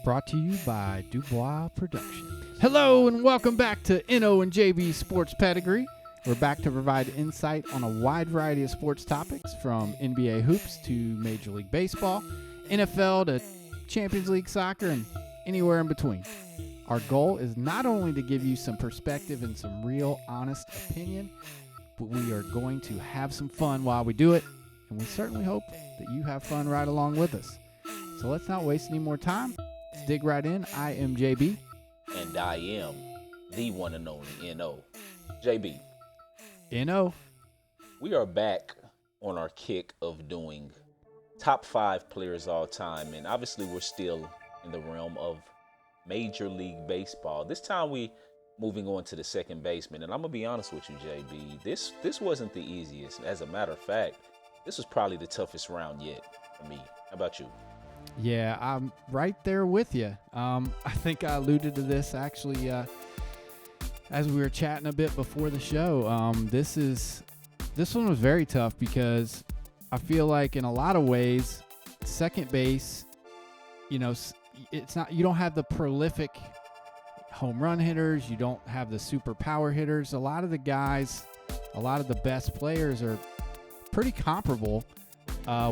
Brought to you by Dubois Productions. Hello and welcome back to NO and JB Sports Pedigree. We're back to provide insight on a wide variety of sports topics, from NBA hoops to Major League Baseball, NFL to Champions League soccer, and anywhere in between. Our goal is not only to give you some perspective and some real honest opinion, but we are going to have some fun while we do it, and we certainly hope that you have fun right along with us. So let's not waste any more time. Let's dig right in. I am JB. And I am the one and only NO. JB. NO. We are back on our kick of doing top 5 players all time. And obviously we're still in the realm of Major League Baseball. This time we moving on to the second baseman. And I'm going to be honest with you, JB. This wasn't the easiest. As a matter of fact, this was probably the toughest round yet for me. How about you? Yeah, I'm right there with you. I think I alluded to this actually as we were chatting a bit before the show. This one was very tough because I feel like in a lot of ways, second base, it's not, you don't have the prolific home run hitters. You don't have the super power hitters. A lot of the guys, a lot of the best players are pretty comparable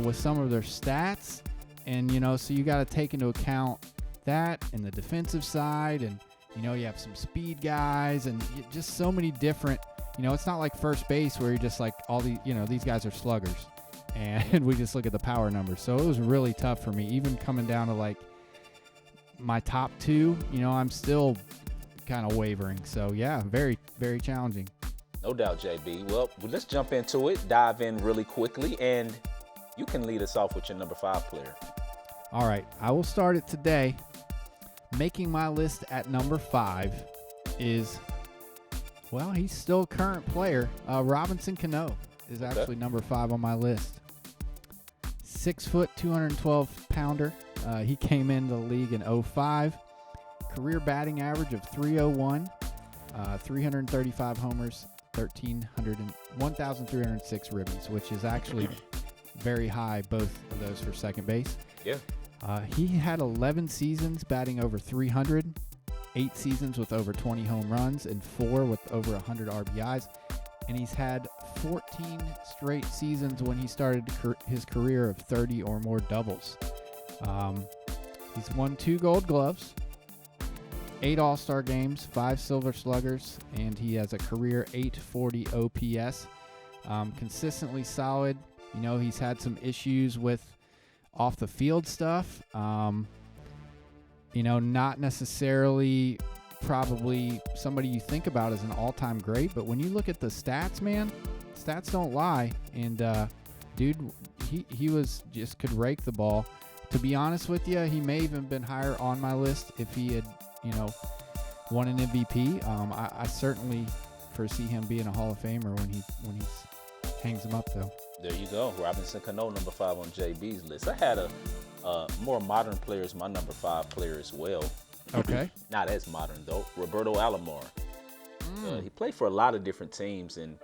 with some of their stats. And, so you got to take into account that and the defensive side. And, you have some speed guys and just so many different, it's not like first base where you're just like all the, these guys are sluggers and we just look at the power numbers. So it was really tough for me, even coming down to like my top 2, I'm still kind of wavering. So yeah, very, very challenging. No doubt, JB. Well, let's jump into it, dive in really quickly, and you can lead us off with your number 5 player. All right, I will start it today. Making my list at number 5 is, well, he's still a current player. Robinson Cano is actually number 5 on my list. 6 foot, 212 pounder. He came into the league in 2005. Career batting average of 301, 335 homers, 1,306 ribbies, which is actually very high, both of those for second base. Yeah. He had 11 seasons batting over 300, 8 seasons with over 20 home runs, and 4 with over 100 RBIs. And he's had 14 straight seasons when he started his career of 30 or more doubles. He's won 2 Gold Gloves, 8 All-Star games, 5 Silver Sluggers, and he has a career 840 OPS. Consistently solid. He's had some issues with off the field stuff. Not necessarily probably somebody you think about as an all-time great, but when you look at the stats, man, stats don't lie. And dude, he was just could rake the ball. To be honest with you, he may even been higher on my list if he had, won an MVP. I certainly foresee him being a Hall of Famer when he hangs him up, though. There you go. Robinson Cano, number 5 on JB's list. I had a more modern player as my number 5 player as well. Okay. Not as modern, though. Roberto Alomar. He played for a lot of different teams, and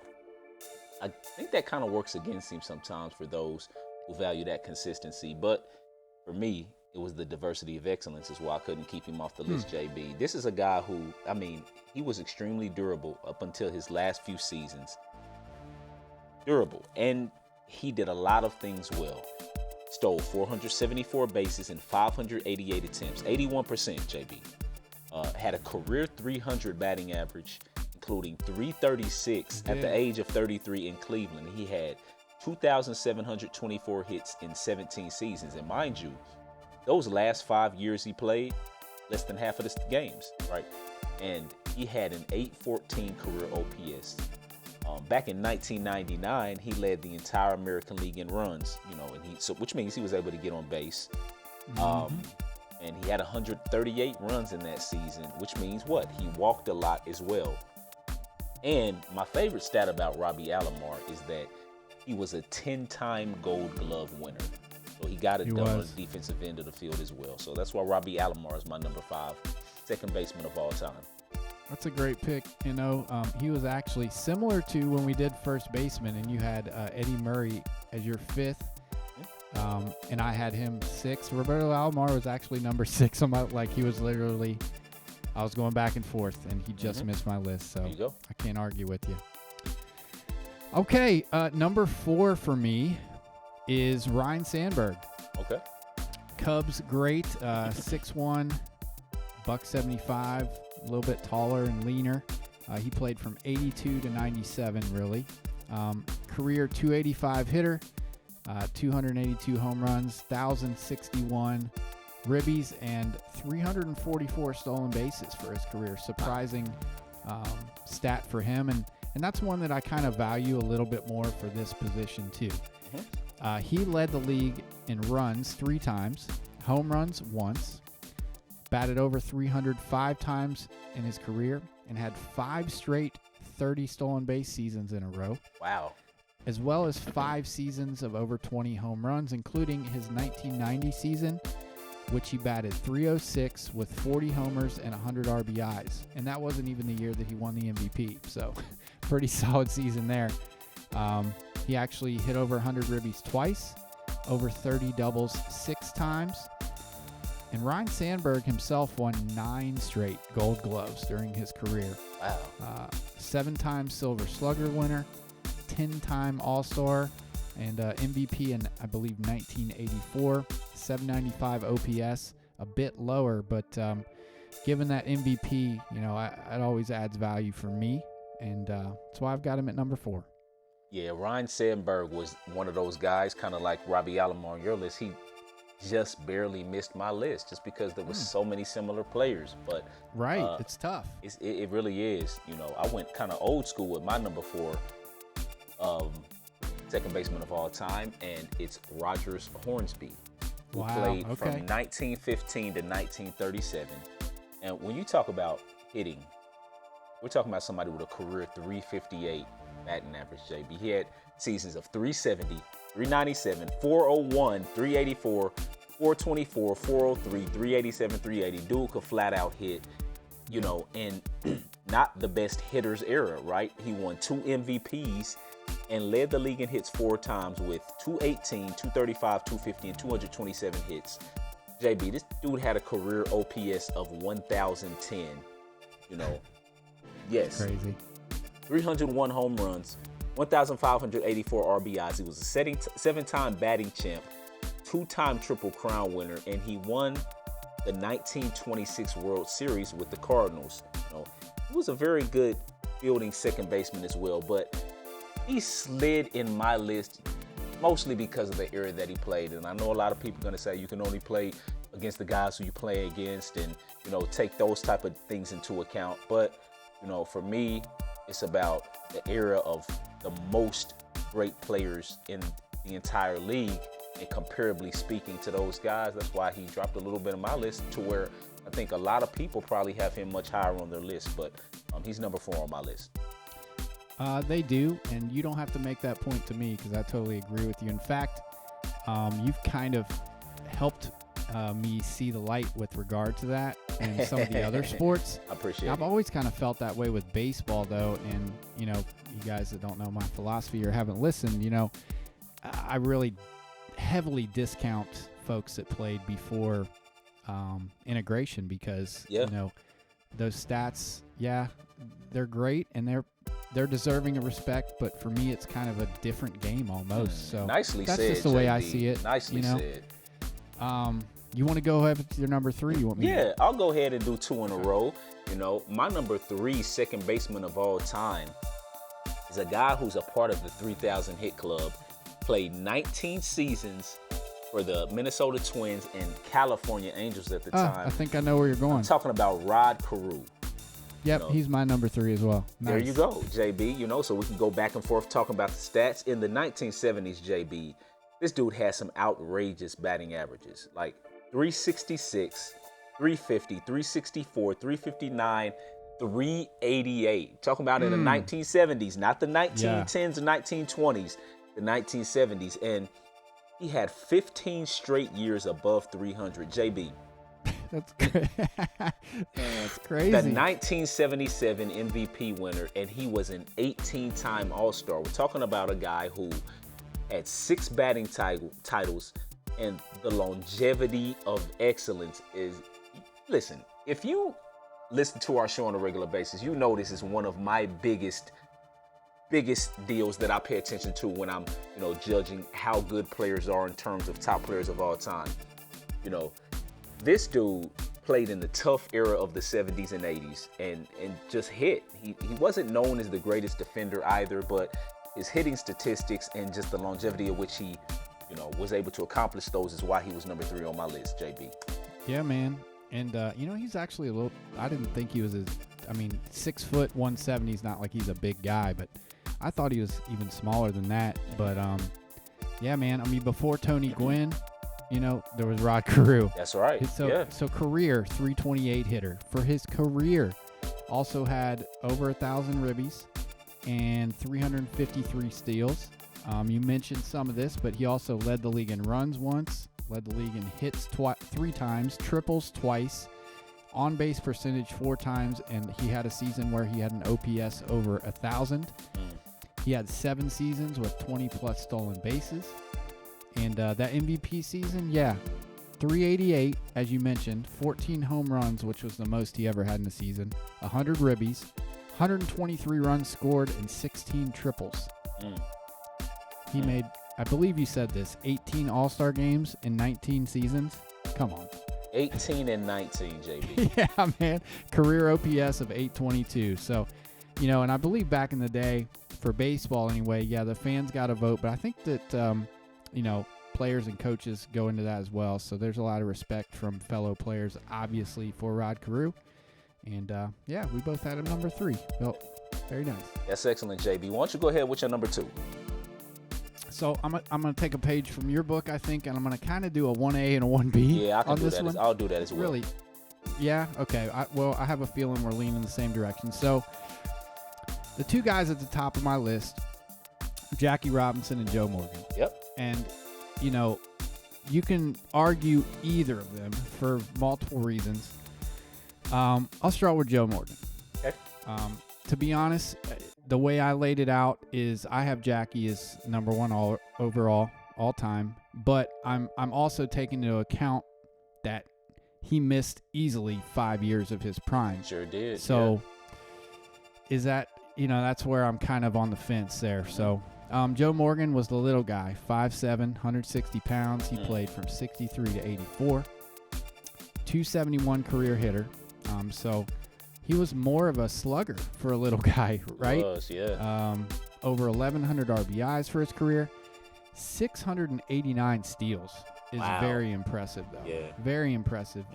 I think that kind of works against him sometimes for those who value that consistency. But for me, it was the diversity of excellence is why I couldn't keep him off the list, JB. This is a guy who, he was extremely durable up until his last few seasons. Durable. And he did a lot of things well. Stole 474 bases in 588 attempts, 81%, JB. Had a career 300 batting average, including 336 at the age of 33 in Cleveland. He had 2,724 hits in 17 seasons. And mind you, those last 5 years he played, less than half of the games, right? And he had an 814 career OPS. Back in 1999, he led the entire American League in runs, which means he was able to get on base. And he had 138 runs in that season, which means what? He walked a lot as well. And my favorite stat about Robbie Alomar is that he was a 10-time Gold Glove winner. So he got it done on the defensive end of the field as well. So that's why Robbie Alomar is my number 5 second baseman of all time. That's a great pick. He was actually similar to when we did first baseman, and you had Eddie Murray as your 5th. and I had him 6. Roberto Alomar was actually number 6 on my, like, he was literally, I was going back and forth, and he just missed my list, so There you go. I can't argue with you. Okay, number 4 for me is Ryan Sandberg. Okay. Cubs great, 6'1", $175, a little bit taller and leaner. He played from 82 to 97, really. Career 285 hitter, 282 home runs, 1,061 ribbies, and 344 stolen bases for his career. Surprising stat for him, and that's one that I kind of value a little bit more for this position too. He led the league in runs 3 times, home runs once, batted over 300 5 times in his career, and had 5 straight 30 stolen base seasons in a row. Wow. As well as 5 seasons of over 20 home runs, including his 1990 season, which he batted .306 with 40 homers and 100 RBIs. And that wasn't even the year that he won the MVP, so pretty solid season there. He actually hit over 100 ribbies twice, over 30 doubles 6 times. And Ryan Sandberg himself won 9 straight Gold Gloves during his career. Wow. 7-time Silver Slugger winner, 10-time All-Star, and MVP in, I believe, 1984, 795 OPS, a bit lower, but given that MVP, you know, it always adds value for me, and that's why I've got him at number 4. Yeah, Ryan Sandberg was one of those guys, kind of like Robbie Alomar on your list. He just barely missed my list just because there was so many similar players. But right, it's tough. It really is. You know, I went kind of old school with my number 4 second baseman of all time, and it's Rogers Hornsby, who played from 1915 to 1937. And when you talk about hitting, we're talking about somebody with a career 358 batting average, JB. He had seasons of 370, 397, 401, 384, 424, 403, 387, 380. Dude could flat out hit, you know, and not the best hitters era, right? He won 2 MVPs and led the league in hits 4 times with 218, 235, 250, and 227 hits. JB, this dude had a career OPS of 1,010. You know, yes. Crazy. 301 home runs, 1,584 RBIs. He was a 7-time batting champ, 2-time Triple Crown winner, and he won the 1926 World Series with the Cardinals. You know, he was a very good fielding second baseman as well, but he slid in my list mostly because of the era that he played. And I know a lot of people are going to say you can only play against the guys who you play against and, you know, take those type of things into account. But, you know, for me, it's about the era of the most great players in the entire league. And comparably speaking to those guys, that's why he dropped a little bit on my list to where I think a lot of people probably have him much higher on their list. But he's number 4 on my list. They do, and you don't have to make that point to me because I totally agree with you. In fact, you've kind of helped me see the light with regard to that and some of the other sports. I appreciate it. I've always kind of felt that way with baseball, though, and, you know, you guys that don't know my philosophy or haven't listened, you know, I really heavily discount folks that played before integration because, you know, those stats, they're great, and they're deserving of respect, but for me, it's kind of a different game almost. So nicely that's said, just the way JB. I see it. Nicely said. You want to go ahead with your number 3? You want me? Yeah, I'll go ahead and do 2 in a row. You know, my number 3 second baseman of all time is a guy who's a part of the 3,000 hit club. Played 19 seasons for the Minnesota Twins and California Angels at the time. I think I know where you're going. I'm talking about Rod Carew. Yep, you know, he's my number 3 as well. Nice. There you go, JB. You know, so we can go back and forth talking about the stats. In the 1970s, JB, this dude had some outrageous batting averages, like 366, 350, 364, 359, 388. Talking about in the 1970s, not the 1910s or 1920s, the 1970s. And he had 15 straight years above 300. JB. That's crazy. The 1977 MVP winner, and he was an 18-time All-Star. We're talking about a guy who had 6 batting titles, and the longevity of excellence is. Listen, if you listen to our show on a regular basis, you know this is one of my biggest deals that I pay attention to when I'm, judging how good players are in terms of top players of all time. This dude played in the tough era of the 70s and 80s and just hit. He wasn't known as the greatest defender either, but his hitting statistics and just the longevity of which he, was able to accomplish those is why he was number 3 on my list, JB. Yeah, man. And, he's actually I didn't think he was 6 foot, 170 is not like he's a big guy, but I thought he was even smaller than that. But, yeah, man, before Tony Gwynn, there was Rod Carew. That's right. So career 328 hitter. For his career, also had over 1,000 ribbies and 353 steals. You mentioned some of this, but he also led the league in runs once, led the league in hits 3 times, triples twice, on-base percentage 4 times, and he had a season where he had an OPS over 1,000. He had 7 seasons with 20-plus stolen bases. And that MVP season, 388, as you mentioned, 14 home runs, which was the most he ever had in a season, 100 ribbies, 123 runs scored, and 16 triples. He made, I believe you said this, 18 All-Star games in 19 seasons. Come on. 18 and 19, JB. Yeah, man. Career OPS of 822. So, and I believe back in the day, for baseball anyway, the fans got a vote. But I think that, players and coaches go into that as well. So there's a lot of respect from fellow players, obviously, for Rod Carew. And, we both had him number 3. Well, very nice. That's excellent, JB. Why don't you go ahead with your number 2? So I'm gonna take a page from your book, I think, and I'm gonna kind of do a 1A and a 1B. Yeah, I can on do this that. one. I'll do that as well. Really? Yeah. Okay. I have a feeling we're leaning the same direction. So the 2 guys at the top of my list, Jackie Robinson and Joe Morgan. Yep. And you can argue either of them for multiple reasons. I'll start with Joe Morgan. Okay. To be honest, the way I laid it out is I have Jackie as number 1 overall all time, but I'm also taking into account that he missed easily 5 years of his prime. Sure did. So is that, that's where I'm kind of on the fence there. So Joe Morgan was the little guy, 5'7", 160 pounds. He played from 63 to 84, 271 career hitter. So he was more of a slugger for a little guy, right? He was, yeah. Over 1,100 RBIs for his career. 689 steals is very impressive, though. Yeah. Very impressive.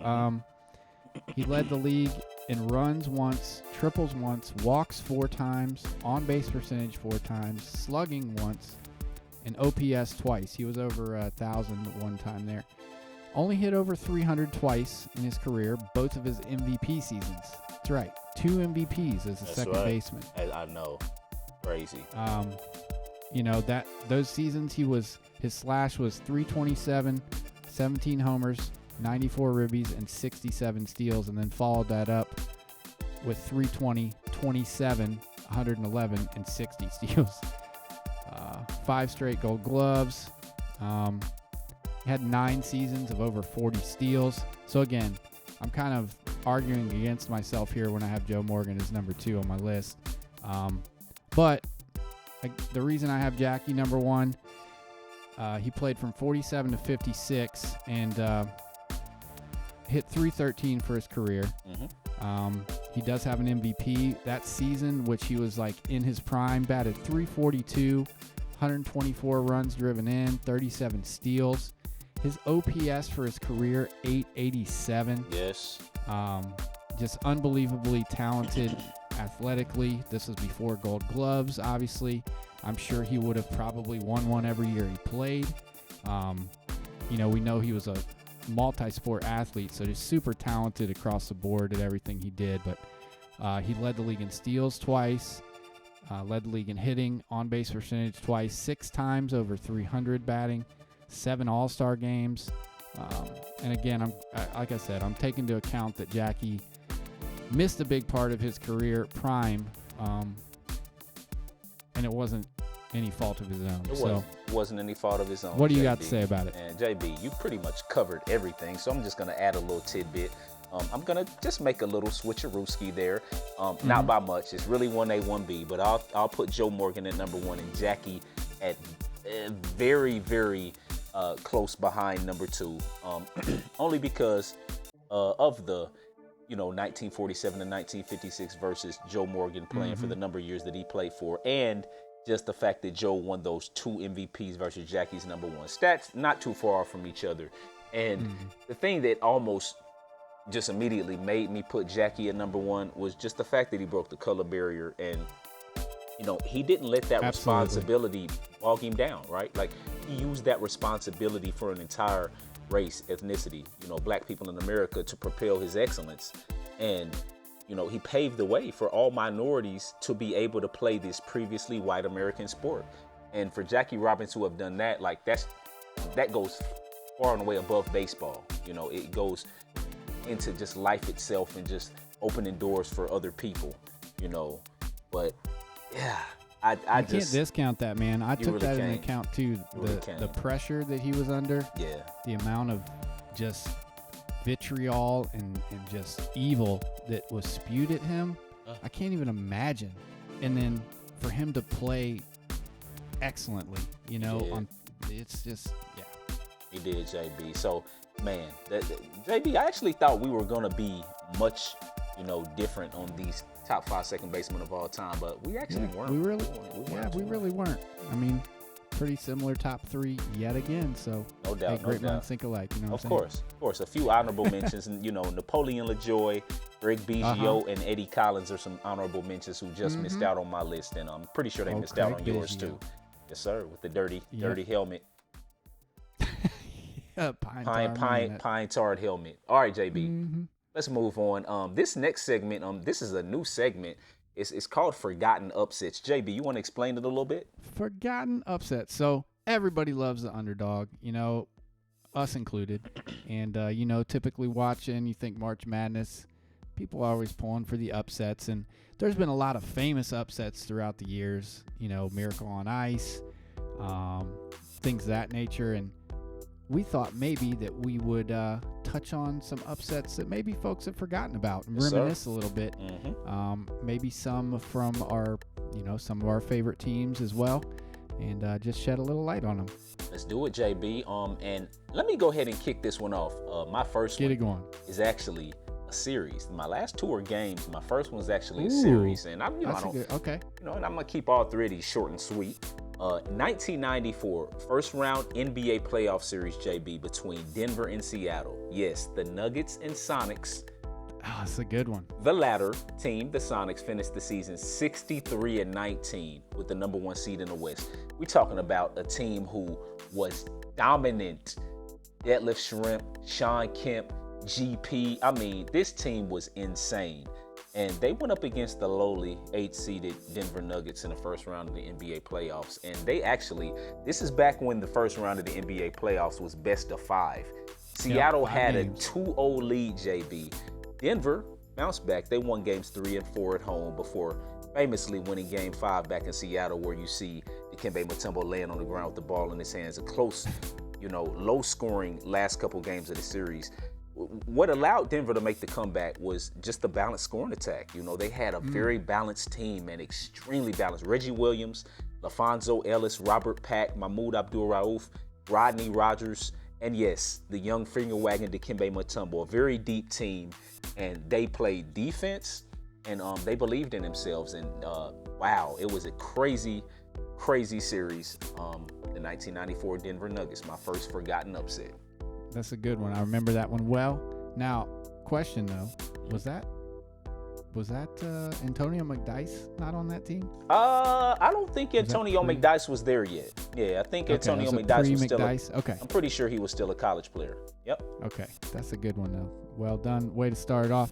He led the league in runs once, triples once, walks 4 times, on-base percentage 4 times, slugging once, and OPS twice. He was over 1,000 one time there. Only hit over 300 twice in his career, both of his MVP seasons. That's right. 2 MVPs as a second baseman. I know. Crazy. Those seasons his slash was 327, 17 homers, 94 ribbies, and 67 steals, and then followed that up with 320, 27, 111, and 60 steals. 5 straight Gold Gloves. He had 9 seasons of over 40 steals. So again, I'm kind of arguing against myself here when I have Joe Morgan as number 2 on my list. But the reason I have Jackie number 1, he played from 47 to 56 and hit 313 for his career. He does have an MVP that season, which he was like in his prime, batted 342, 124 runs driven in, 37 steals. His OPS for his career, 887. Yes. Just unbelievably talented athletically. This was before Gold Gloves, obviously. I'm sure he would have probably won one every year he played. We know he was a multi-sport athlete, so just super talented across the board at everything he did. But he led the league in steals twice, led the league in hitting, on-base percentage twice, 6 times over 300 batting, 7 All-Star games. And again, like I said, I'm taking into account that Jackie missed a big part of his career prime, and it wasn't any fault of his own. It wasn't any fault of his own. What do you JB. got to say about it? And JB, you pretty much covered everything, so I'm just going to add a little tidbit. I'm going to just make a little switcherooski there. Not by much. It's really 1A, 1B, but I'll put Joe Morgan at number 1 and Jackie at very, very close behind number 2. Only because of the 1947 to 1956 versus Joe Morgan playing for the number of years that he played for, and just the fact that Joe won those 2 MVPs versus Jackie's number 1. Stats not too far off from each other. And the thing that almost just immediately made me put Jackie at number 1 was just the fact that he broke the color barrier, and he didn't let that responsibility bog him down, right? Like, he used that responsibility for an entire race, ethnicity, black people in America, to propel his excellence. And he paved the way for all minorities to be able to play this previously white American sport. And for Jackie Robinson to have done that, like, that goes far and away above baseball. It goes into just life itself and just opening doors for other people, But yeah, I can't discount that, man. I took really that into account too. The pressure that he was under. Yeah. The amount of just vitriol and just evil that was spewed at him. I can't even imagine. And then for him to play excellently, it's just, yeah. He did, JB. So, man, JB, I actually thought we were going to be much, different on these top 5 second basemen of all time, but we actually weren't. We really weren't. I mean, pretty similar top 3 yet again. So, no doubt, great minds think alike. Of course. A few honorable mentions, and Napoleon LaJoy, Greg Biggio, and Eddie Collins are some honorable mentions who just missed out on my list, and I'm pretty sure they missed out on yours too. Yes, sir. With the dirty helmet. Pine tarred helmet. All right, JB. Let's move on. This next segment, this is a new segment. It's called Forgotten Upsets. JB, you want to explain it a little bit? Forgotten Upsets. So everybody loves the underdog, us included. And, typically watching, you think March Madness, people are always pulling for the upsets. And there's been a lot of famous upsets throughout the years, Miracle on Ice, things of that nature. And we thought maybe that we would touch on some upsets that maybe folks have forgotten about and reminisce a little bit. Maybe some from our, some of our favorite teams as well, and just shed a little light on them. Let's do it, JB. And let me go ahead and kick this one off. My first one is actually a series. My last 2 are games. My first one is actually a series, and I'm, and I'm gonna keep all 3 of these short and sweet. 1994 first round NBA playoff series, JB, between Denver and Seattle. Yes, the Nuggets and Sonics. Oh, that's a good one. The latter team, the Sonics, finished the season 63-19 with the number 1 seed in the West. We're talking about a team who was dominant. Detlef Schrempf, Sean Kemp, GP. I mean, this team was insane. And they went up against the lowly 8-seeded Denver Nuggets in the first round of the NBA playoffs. And they actually, this is back when the first round of the NBA playoffs was best of 5. Seattle had a 2-0 lead, JB. Denver bounced back. They won games 3 and 4 at home before famously winning game 5 back in Seattle, where you see Dikembe Mutombo laying on the ground with the ball in his hands. A close, low scoring last couple games of the series. What allowed Denver to make the comeback was just the balanced scoring attack. They had a very balanced team and extremely balanced. Reggie Williams, LaFonso Ellis, Robert Pack, Mahmoud Abdul-Rauf, Rodney Rogers, and yes, the young finger wagon Dikembe Mutombo. A very deep team, and they played defense, and they believed in themselves. And wow, it was a crazy series. The 1994 Denver Nuggets, my first forgotten upset. That's a good one. I remember that one well. Now, question though, was that Antonio McDyess not on that team? I don't think Antonio McDyess was there yet. Yeah, I think Antonio McDyess was still. Okay. I'm pretty sure he was still a college player. Yep. Okay, that's a good one though. Well done. Way to start it off.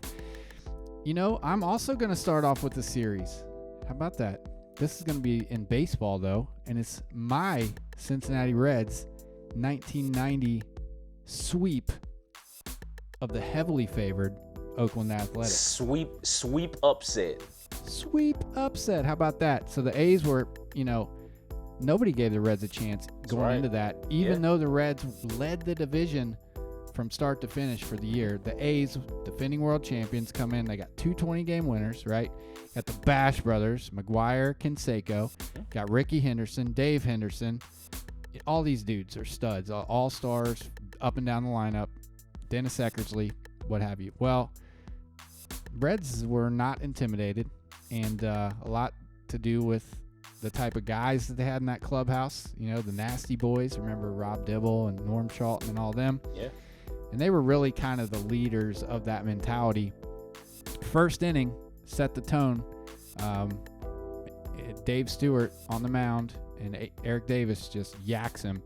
I'm also going to start off with the series. How about that? This is going to be in baseball though, and it's my Cincinnati Reds 1990 sweep of the heavily favored Oakland Athletics. Sweep upset. How about that? So the A's were, nobody gave the Reds a chance going into that, even though the Reds led the division from start to finish for the year. The A's, defending world champions, come in. They got 2 20-game winners, right? Got the Bash brothers, McGuire, Canseco. Got Ricky Henderson, Dave Henderson. All these dudes are studs, all-stars up and down the lineup. Dennis Eckersley, what have you. Well, Reds were not intimidated, and a lot to do with the type of guys that they had in that clubhouse. You know, the Nasty Boys. Remember Rob Dibble and Norm Charlton and all them? Yeah. And they were really kind of the leaders of that mentality. First inning set the tone. Dave Stewart on the mound, and Eric Davis just yaks him.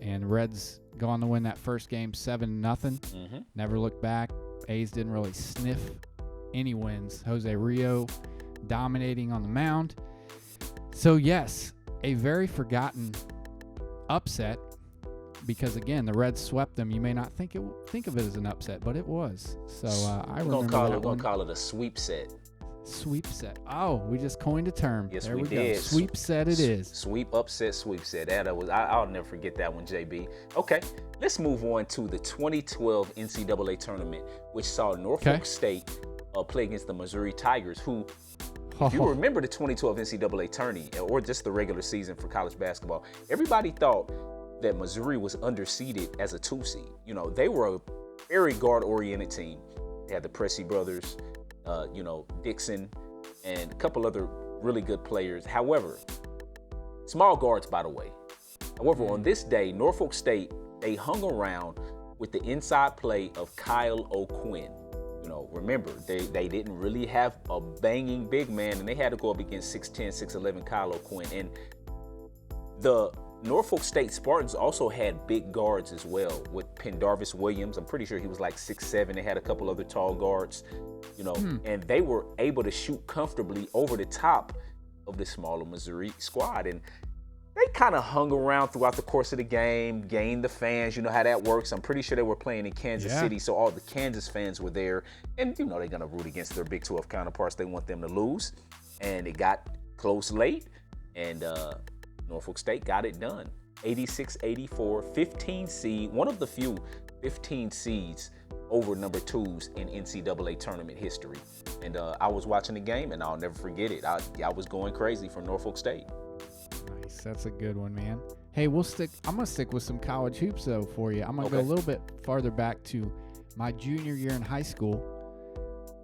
And Reds go on to win that first game 7-0. Never looked back. A's didn't really sniff any wins. Jose Rio dominating on the mound. So, yes, a very forgotten upset. Because, again, the Reds swept them. You may not think of it as an upset, but it was. So I remember that. We're going to call it a sweep set. Sweep set. Oh, we just coined a term. Yes, there we did. Go. Sweep set it is. Sweep, upset, sweep set. That was. I'll never forget that one, JB. Okay, let's move on to the 2012 NCAA tournament, which saw Norfolk State play against the Missouri Tigers, who, if you remember the 2012 NCAA tourney, or just the regular season for college basketball, everybody thought that Missouri was underseeded as a 2 seed. You know, they were a very guard-oriented team. They had the Pressey brothers, Dixon, and a couple other really good players. However, small guards, by the way. However, on this day, Norfolk State, they hung around with the inside play of Kyle O'Quinn. You know, remember, they didn't really have a banging big man, and they had to go up against 6'10", 6'11" Kyle O'Quinn. And the Norfolk State Spartans also had big guards as well, with Pendarvis Williams. I'm pretty sure he was like 6'7". They had a couple other tall guards, and they were able to shoot comfortably over the top of the smaller Missouri squad. And they kind of hung around throughout the course of the game, gained the fans. You know how that works. I'm pretty sure they were playing in Kansas City, so all the Kansas fans were there. And, they're going to root against their Big 12 counterparts. They want them to lose. And it got close late, and Norfolk State got it done. 86-84, 15 seed, one of the few 15 seeds over number 2s in NCAA tournament history. And I was watching the game, and I'll never forget it. I was going crazy for Norfolk State. Nice. That's a good one, man. Hey, I'm going to stick with some college hoops, though, for you. I'm going to go a little bit farther back to my junior year in high school,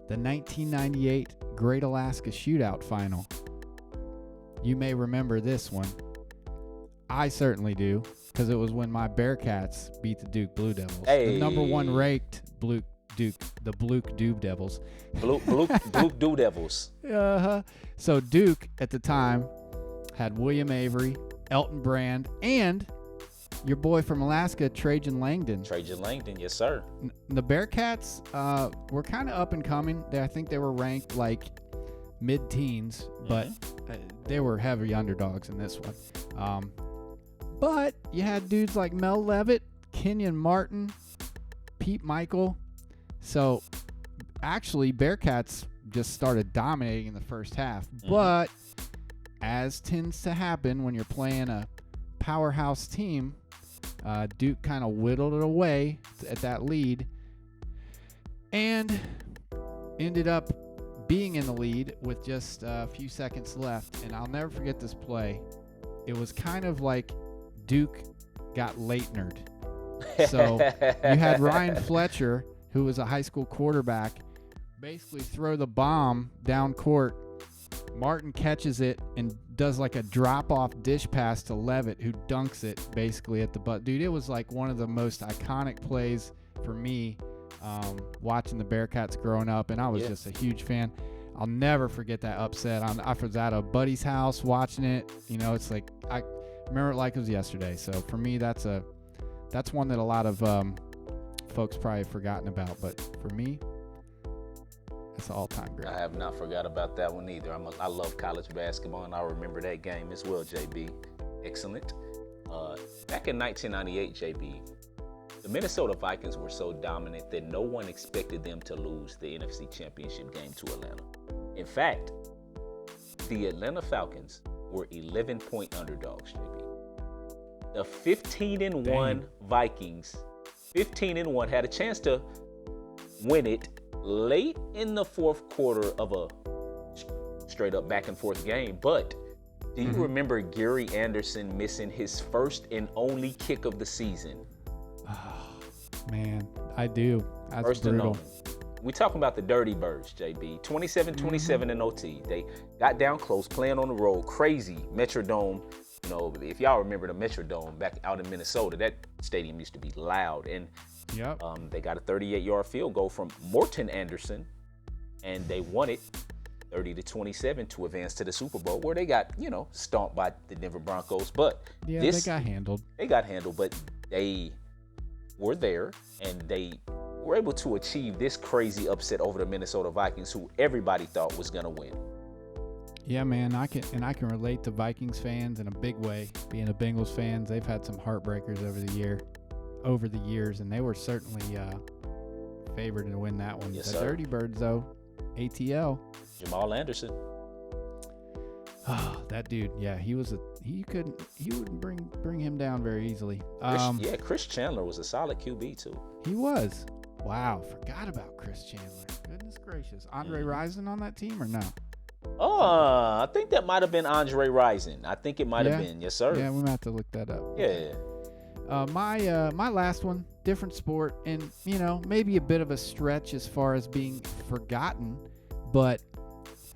the 1998 Great Alaska Shootout Final. You may remember this one. I certainly do, because it was when my Bearcats beat the Duke Blue Devils. The number 1 ranked the Duke Doob Devils. Duke Doo Devils. So Duke at the time had William Avery, Elton Brand, and your boy from Alaska, Trajan Langdon. Trajan Langdon, yes, sir. The Bearcats were kind of up and coming. I think they were ranked like mid-teens, but they were heavy underdogs in this one. But you had dudes like Mel Levitt, Kenyon Martin, Pete Michael. So actually, Bearcats just started dominating in the first half. But as tends to happen when you're playing a powerhouse team, Duke kind of whittled it away at that lead and ended up being in the lead with just a few seconds left. And I'll never forget this play. It was kind of like Duke got Leitnered. So you had Ryan Fletcher, who was a high school quarterback, basically throw the bomb down court. Martin catches it and does like a drop-off dish pass to Levitt, who dunks it basically at the butt. Dude, it was like one of the most iconic plays for me watching the Bearcats growing up, and I was just a huge fan. I'll never forget that upset. I was at a buddy's house watching it. It's like I remember it like it was yesterday. So for me, that's one that a lot of folks probably have forgotten about. But for me, it's an all-time great. I have not forgot about that one either. I love college basketball, and I remember that game as well, JB. Excellent. Back in 1998, JB, the Minnesota Vikings were so dominant that no one expected them to lose the NFC Championship game to Atlanta. In fact, the Atlanta Falcons were 11-point underdogs, JB. The 15-1 Vikings, 15-1, had a chance to win it late in the fourth quarter of a straight up back and forth game. But do you remember Gary Anderson missing his first and only kick of the season? Oh, man, I do. That's First brutal. and only. We talking about the Dirty Birds, JB. 27-27 in OT. They got down close, playing on the road, crazy Metrodome. You know, if y'all remember the Metrodome back out in Minnesota, that stadium used to be loud. And they got a 38-yard field goal from Morton Anderson, and they won it 30-27 to advance to the Super Bowl, where they got, stomped by the Denver Broncos. But they got handled. They got handled, but they were there, and they were able to achieve this crazy upset over the Minnesota Vikings, who everybody thought was going to win. Yeah, man, I can relate to Vikings fans in a big way. Being a Bengals fans, they've had some heartbreakers over the years, and they were certainly favored to win that one. Yes, the sir. Dirty Birds, though, ATL. Jamal Anderson. Oh, that dude, yeah, he wouldn't bring him down very easily. Chris Chandler was a solid QB too. He was. Wow, forgot about Chris Chandler. Goodness gracious. Andre Rison on that team or no? I think that might have been Andre Rison. I think it might have been. Yes, sir. Yeah, we might have to look that up. Yeah. My last one, different sport, and maybe a bit of a stretch as far as being forgotten, but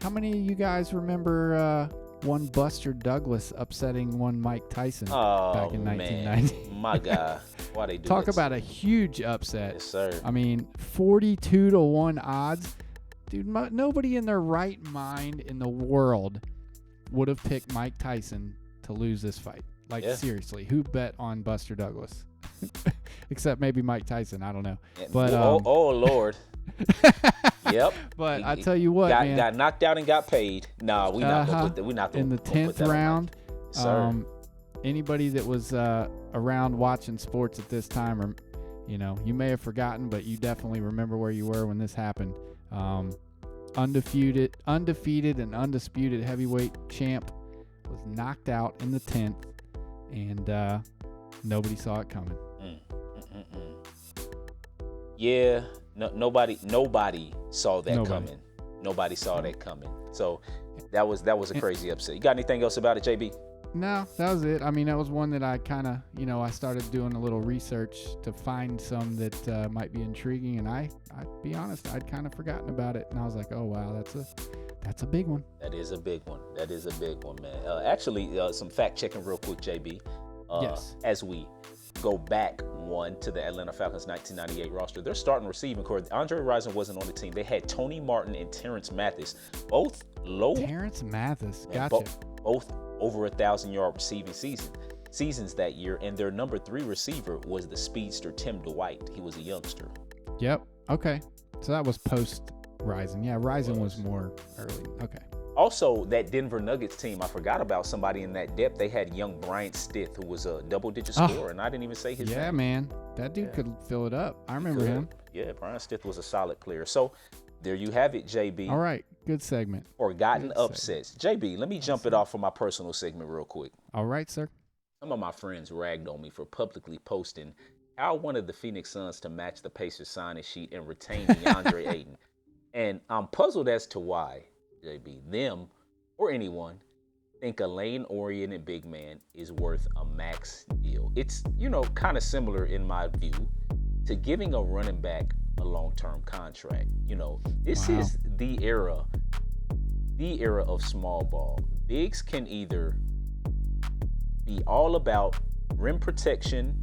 how many of you guys remember one Buster Douglas upsetting one Mike Tyson back in 1990? My God. Why they do Talk that? about a huge upset. Yes, sir. I mean, 42-1 odds. Dude, nobody in their right mind in the world would have picked Mike Tyson to lose this fight. Like, seriously, who bet on Buster Douglas? Except maybe Mike Tyson. I don't know. But oh Lord. Yep. But I tell you what, man. Got knocked out and got paid. Nah, we not gonna put that. We not gonna in the put that 10th round. Yes, sir. Anybody that was around watching sports at this time, or you may have forgotten, but you definitely remember where you were when this happened. Undefeated and undisputed heavyweight champ was knocked out in the 10th, and nobody saw it coming. Yeah, nobody saw that coming. Nobody saw that coming. So that was a crazy upset. You got anything else about it, JB? No, that was it. I mean, that was one that I kind of, I started doing a little research to find some that might be intriguing, and I'd be honest, I'd kind of forgotten about it, and I was like, oh wow, that's a big one. That is a big one. That is a big one, man. Actually, some fact checking real quick, JB. Yes. As we go back one to the Atlanta Falcons 1998 roster, their starting receiving core, Andre Rison wasn't on the team. They had Tony Martin and Terrence Mathis, both low. Terrence Mathis, gotcha. Both over 1,000-yard receiving seasons that year, and their number 3 receiver was the speedster Tim Dwight. He was a youngster. Yep. Okay. So that was post Rison. Yeah, Rison was more early. Okay. Also, that Denver Nuggets team, I forgot about somebody in that depth. They had young Bryant Stith, who was a double-digit scorer, and I didn't even say his name. Yeah, man. That dude could fill it up. I remember him. Yeah, Bryant Stith was a solid player. So there you have it, JB. All right. Good segment. Forgotten upsets. JB, let me jump it off for my personal segment real quick. All right, sir. Some of my friends ragged on me for publicly posting how I wanted the Phoenix Suns to match the Pacers signing sheet and retain DeAndre Ayton. And I'm puzzled as to why, JB, them or anyone think a lane-oriented big man is worth a max deal. It's, kind of similar in my view to giving a running back a long-term contract. This is the era of small ball. Bigs can either be all about rim protection,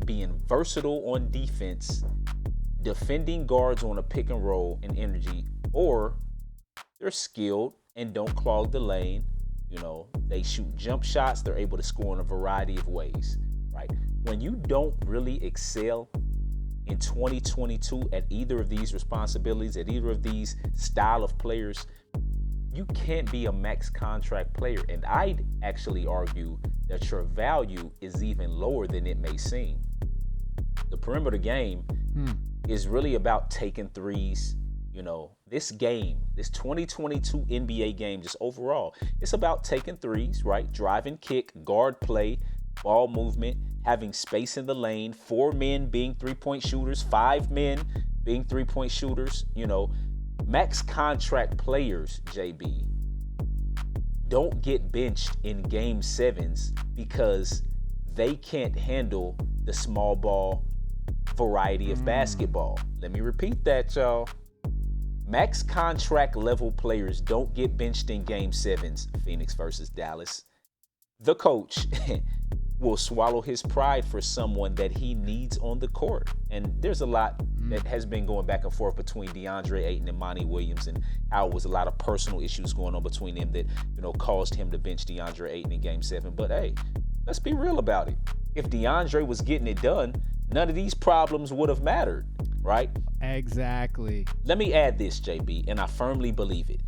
being versatile on defense, defending guards on a pick and roll and energy, or they're skilled and don't clog the lane. They shoot jump shots. They're able to score in a variety of ways, right? When you don't really excel in 2022 at either of these responsibilities, at either of these style of players, you can't be a max contract player. And I'd actually argue that your value is even lower than it may seem. The perimeter game is really about taking threes, This game, this 2022 NBA game, just overall, it's about taking threes, right? Driving, kick, guard play, ball movement, having space in the lane, 4 men being 3-point shooters, 5 men being 3-point shooters. Max contract players, JB, don't get benched in game 7s because they can't handle the small ball variety of basketball. Let me repeat that, y'all. Max contract level players don't get benched in game 7s, Phoenix versus Dallas. The coach will swallow his pride for someone that he needs on the court. And there's a lot that has been going back and forth between DeAndre Ayton and Monty Williams, and how it was a lot of personal issues going on between them that, caused him to bench DeAndre Ayton in game 7. But hey, let's be real about it. If DeAndre was getting it done, none of these problems would have mattered, right? Exactly. Let me add this, JB, and I firmly believe it.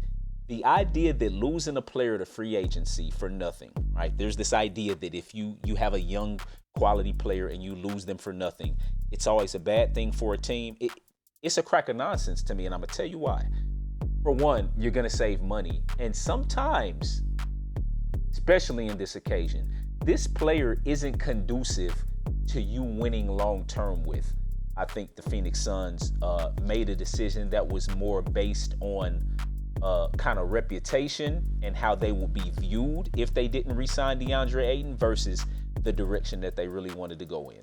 The idea that losing a player to free agency for nothing, right? There's this idea that if you have a young quality player and you lose them for nothing, it's always a bad thing for a team. It's a crack of nonsense to me, and I'm going to tell you why. For one, you're going to save money. And sometimes, especially in this occasion, this player isn't conducive to you winning long-term with. I think the Phoenix Suns made a decision that was more based on kind of reputation and how they would be viewed if they didn't re-sign DeAndre Ayton versus the direction that they really wanted to go in.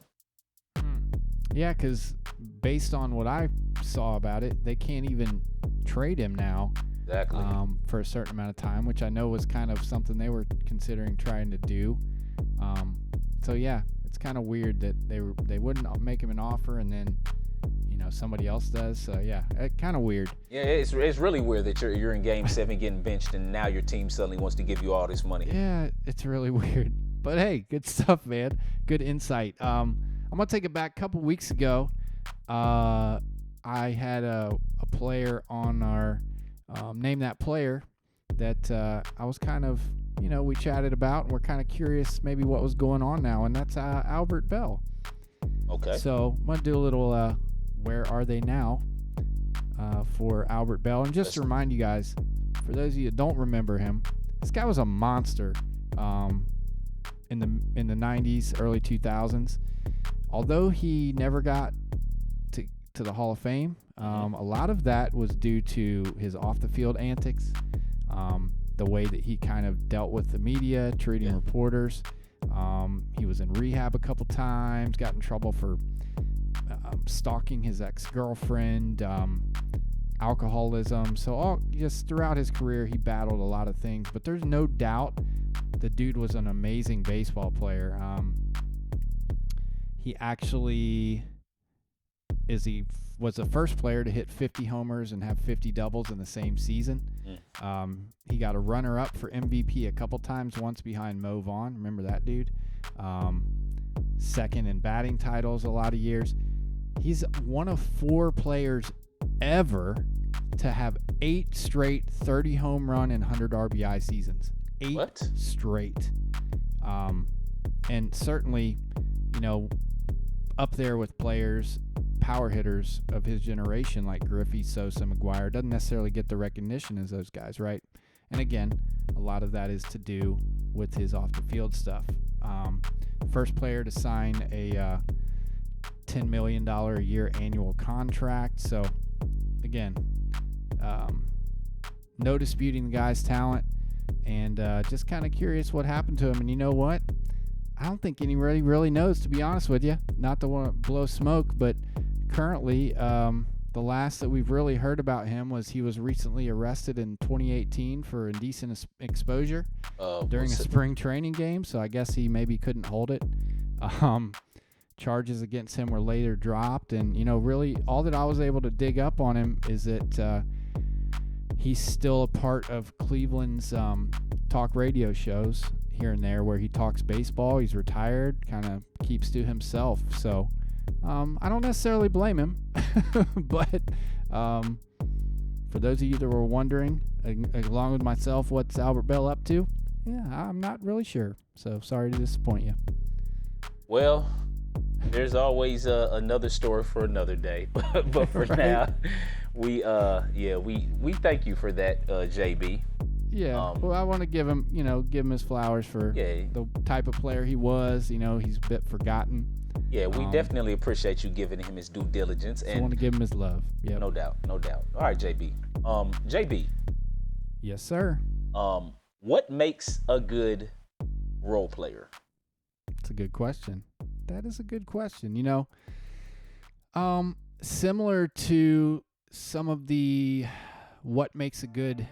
Yeah, because based on what I saw about it, they can't even trade him now. Exactly. For a certain amount of time, which I know was kind of something they were considering trying to do. So yeah, it's kind of weird that they wouldn't make him an offer and then somebody else does. So yeah, kind of weird. Yeah, it's really weird that you're in game 7 getting benched and now your team suddenly wants to give you all this money. Yeah, it's really weird. But hey, good stuff, man. Good insight. I'm gonna take it back. A couple weeks ago, I had a player on our Name That Player that I was kind of, we chatted about, and we're kind of curious maybe what was going on now, and that's Albert Bell. Okay. So I'm going to do a little Where Are They Now for Albert Bell. And just to remind you guys, for those of you that don't remember him, this guy was a monster in the 90s, early 2000s. Although he never got to the Hall of Fame, a lot of that was due to his off-the-field antics, the way that he kind of dealt with the media, treating reporters. He was in rehab a couple times, got in trouble for stalking his ex-girlfriend, alcoholism. So just throughout his career, he battled a lot of things. But there's no doubt the dude was an amazing baseball player. He actually was the first player to hit 50 homers and have 50 doubles in the same season. He got a runner-up for MVP a couple times, once behind Mo Vaughn. Remember that dude? Second in batting titles a lot of years. He's one of 4 players ever to have 8 straight 30 home run and 100 RBI seasons. 8 straight. And certainly, up there with players, power hitters of his generation like Griffey, Sosa, McGuire. Doesn't necessarily get the recognition as those guys, right? And again, a lot of that is to do with his off-the-field stuff. First player to sign a $10 million a year annual contract. So, again, no disputing the guy's talent, and just kind of curious what happened to him. And you know what? I don't think anybody really knows, to be honest with you. Not to want to blow smoke, but currently, the last that we've really heard about him was he was recently arrested in 2018 for indecent exposure during a spring training game. So I guess he maybe couldn't hold it. Charges against him were later dropped. And, really all that I was able to dig up on him is that he's still a part of Cleveland's talk radio shows here and there where he talks baseball. He's retired, kind of keeps to himself. So I don't necessarily blame him, but for those of you that were wondering, along with myself, what's Albert Bell up to? Yeah, I'm not really sure. So sorry to disappoint you. Well, There's always another story for another day. But for Right? now, we thank you for that, JB. Yeah. Well, I want to give him, give him his flowers for Yeah, the type of player he was. He's a bit forgotten. yeah, we definitely appreciate you giving him his due diligence, So I and want to give him his love. Yep. no doubt, no doubt. All right, JB. JB, Yes, sir. what makes a good role player? It's a good question. That is a good question. Similar to some of the what makes a good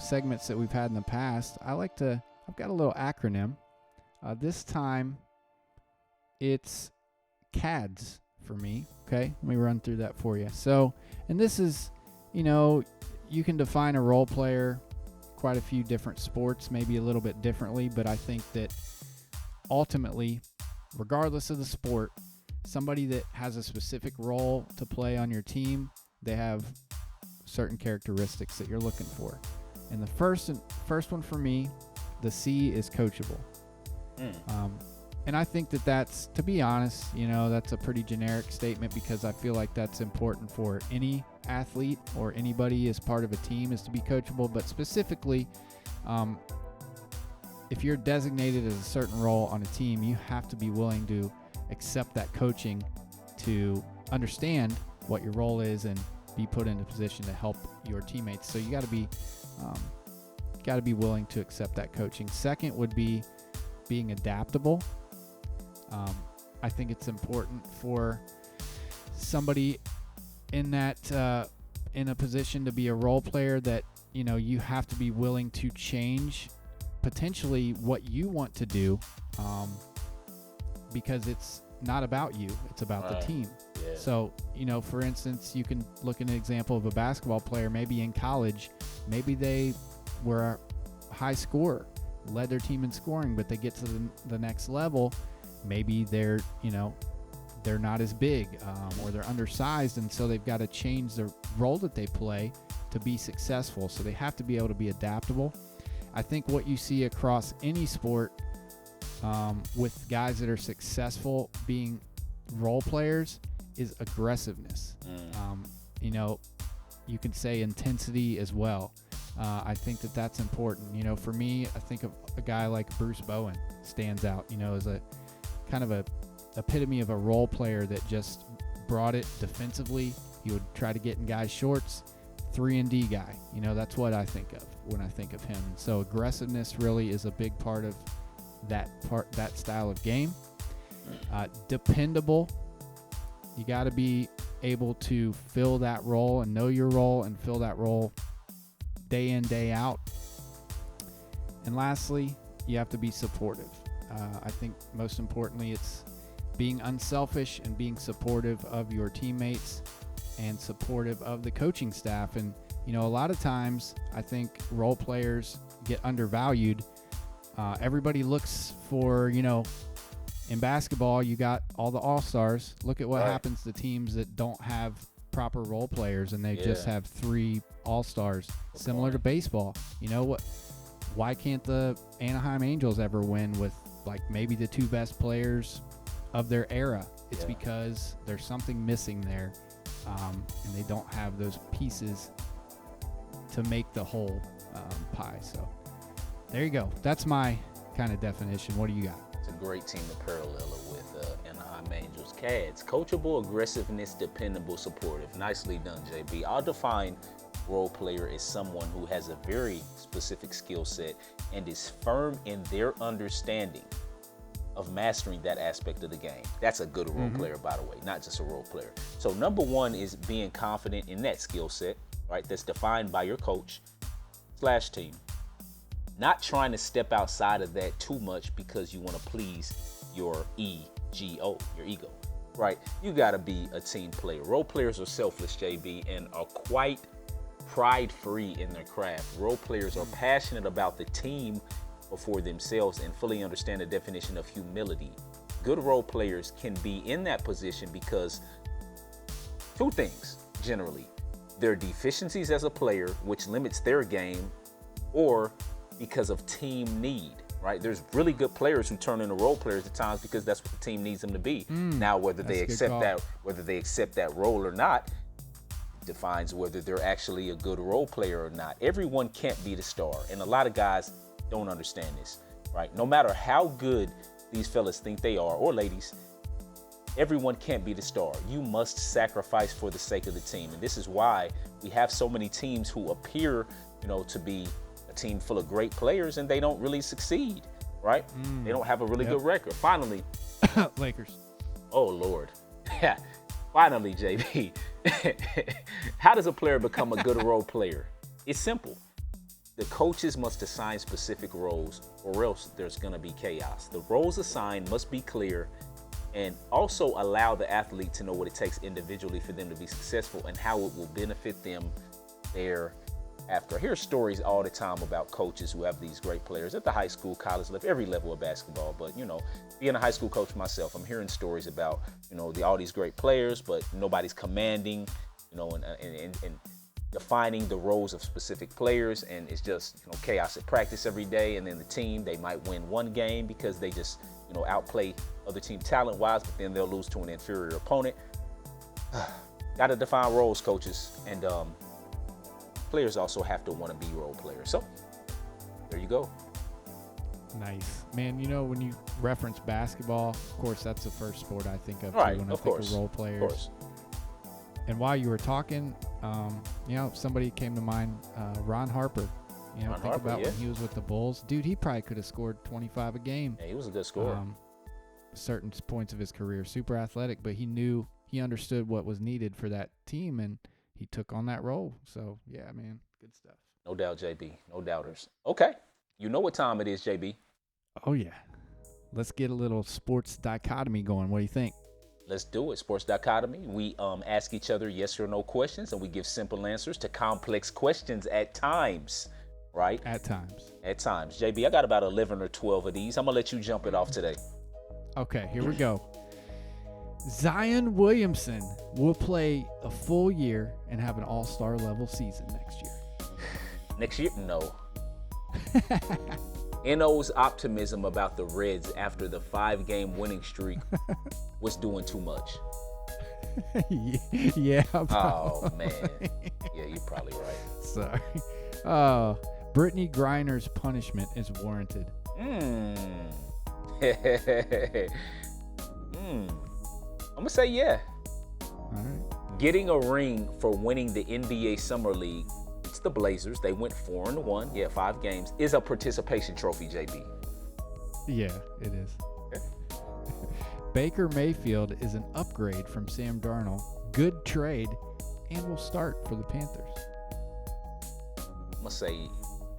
segments that we've had in the past, I've got a little acronym. This time it's CADS for me. Okay, let me run through that for you. So, and this is, you can define a role player quite a few different sports, maybe a little bit differently, but I think that ultimately, regardless of the sport, somebody that has a specific role to play on your team, they have certain characteristics that you're looking for. And the first one for me, the C is coachable. And I think that's, to be honest, that's a pretty generic statement, because I feel like that's important for any athlete or anybody as part of a team, is to be coachable. But specifically, if you're designated as a certain role on a team, you have to be willing to accept that coaching, to understand what your role is and be put in a position to help your teammates. So you got to be willing to accept that coaching. Second would be being adaptable. I think it's important for somebody in that in a position to be a role player that you have to be willing to change potentially what you want to do, because it's not about you, it's about the team. Yeah. So, for instance, you can look at an example of a basketball player, maybe in college, maybe they were a high scorer, led their team in scoring, but they get to the next level, maybe they're not as big, or they're undersized, and so they've got to change the role that they play to be successful. So they have to be able to be adaptable. I think what you see across any sport, with guys that are successful being role players, is aggressiveness. You can say intensity as well. I think that's important. For me, I think of a guy like Bruce Bowen stands out, as a kind of a epitome of a role player that just brought it defensively. He would try to get in guys' shorts, 3-and-D guy. That's what I think of when I think of him. So aggressiveness really is a big part of that style of game. Dependable. You got to be able to fill that role and know your role and fill that role day in, day out. And lastly, you have to be supportive. I think most importantly, it's being unselfish and being supportive of your teammates and supportive of the coaching staff. And, a lot of times I think role players get undervalued. Everybody looks for, in basketball, you got all the all-stars. Look at what happens to teams that don't have proper role players and they just have 3 all-stars. Similar to baseball. Why can't the Anaheim Angels ever win with maybe the 2 best players of their era? It's because there's something missing there, and they don't have those pieces to make the whole pie. So there you go. That's my kind of definition. What do you got? It's a great team to parallel it with Anaheim Angels. CADS, coachable, aggressiveness, dependable, supportive. Nicely done, JB. I'll define role player as someone who has a very specific skill set and is firm in their understanding of mastering that aspect of the game. That's a good role player, by the way, not just a role player. So number 1 is being confident in that skill set, right? That's defined by your coach / team. Not trying to step outside of that too much because you want to please your ego, right? You got to be a team player. Role players are selfless, JB, and are quite pride-free in their craft. Role players are passionate about the team before themselves and fully understand the definition of humility. Good role players can be in that position because 2 things, generally. Their deficiencies as a player, which limits their game, or because of team need. right? There's really good players who turn into role players at times because that's what the team needs them to be. Now, whether they accept that role or not defines whether they're actually a good role player or not. Everyone can't be the star, and a lot of guys don't understand this, right? No matter how good these fellas think they are, or ladies, everyone can't be the star. You must sacrifice for the sake of the team, and this is why we have so many teams who appear, to be a team full of great players, and they don't really succeed, right? They don't have a really good record. Finally, Lakers. Oh Lord, finally, JB. How does a player become a good role player? It's simple. The coaches must assign specific roles, or else there's going to be chaos. The roles assigned must be clear, and also allow the athlete to know what it takes individually for them to be successful and how it will benefit them thereafter. I hear stories all the time about coaches who have these great players at the high school, college level, every level of basketball. But, being a high school coach myself, I'm hearing stories about, all these great players, but nobody's commanding, and defining the roles of specific players, and it's just chaos at practice every day. And then the team, they might win one game because they just outplay other team talent wise, but then they'll lose to an inferior opponent. Got to define roles, coaches, and players also have to want to be role players. So there you go. Nice, man. When you reference basketball, of course that's the first sport I think of right, when I think of role players. Of course. And while you were talking, somebody came to mind, Ron Harper. Think about when he was with the Bulls. Dude, he probably could have scored 25 a game. Yeah, he was a good scorer. Certain points of his career, super athletic, but he understood what was needed for that team, and he took on that role. So, yeah, man, good stuff. No doubt, JB. No doubters. Okay. You know what time it is, JB. Oh, yeah. Let's get a little sports dichotomy going. What do you think? Let's do it. Sports dichotomy. We ask each other yes or no questions, and we give simple answers to complex questions at times, right? At times. At times. JB, I got about 11 or 12 of these. I'm going to let you jump it off today. Okay, here we go. Zion Williamson will play a full year and have an all-star level season next year. Next year? No. NO's optimism about the Reds after the 5-game winning streak was doing too much. Yeah. Oh, man. Yeah, you're probably right. Sorry. Brittany Griner's punishment is warranted. I'm going to say yeah. All right. Getting a ring for winning the NBA Summer League, it's the Blazers. They went 4-1. Yeah, 5 games. Is a participation trophy, JB. Yeah, it is. Baker Mayfield is an upgrade from Sam Darnold. Good trade, and will start for the Panthers. I'm going to say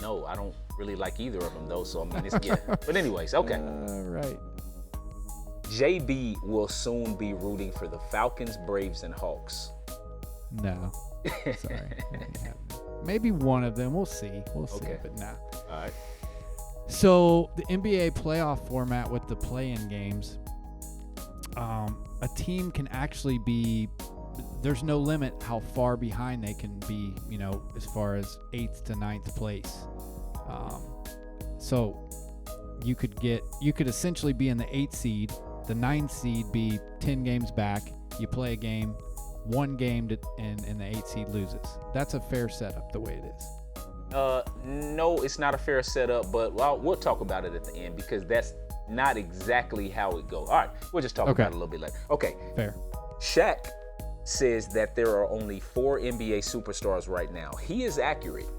no. I don't really like either of them, though. So, it's yeah. But anyways, okay. All right. JB will soon be rooting for the Falcons, Braves, and Hawks. No. Sorry. Maybe one of them. We'll see. Okay. But nah. All right. So the NBA playoff format with the play-in games, a team can actually be, there's no limit how far behind they can be, as far as 8th to 9th place. So you could essentially be in the 8th seed, the 9th seed be 10 games back. You play a game, 1 game, and the 8th seed loses. That's a fair setup the way it is. No, it's not a fair setup, but we'll talk about it at the end because that's not exactly how it goes. All right, we'll just talk about it a little bit later. Okay. Fair. Shaq says that there are only 4 NBA superstars right now. He is accurate.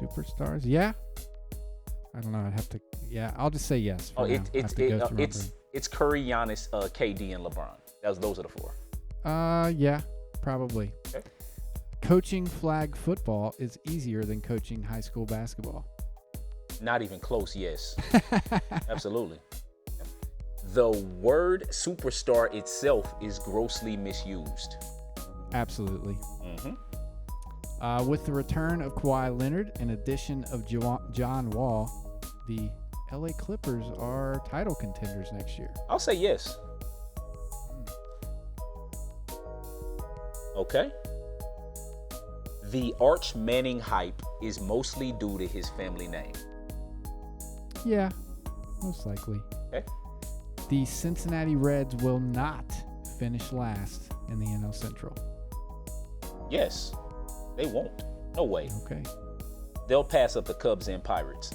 Superstars? Yeah. I don't know. I'd have to. Yeah, I'll just say yes. It's Curry, Giannis, KD, and LeBron. Those are the 4. Yeah, probably. Okay. Coaching flag football is easier than coaching high school basketball. Not even close. Yes. Absolutely. The word superstar itself is grossly misused. Absolutely. Mm-hmm. With the return of Kawhi Leonard and addition of John Wall, the LA Clippers are title contenders next year. I'll say yes. Okay. The Arch Manning hype is mostly due to his family name. Yeah, most likely. Okay. The Cincinnati Reds will not finish last in the NL Central. Yes, they won't. No way. Okay. They'll pass up the Cubs and Pirates.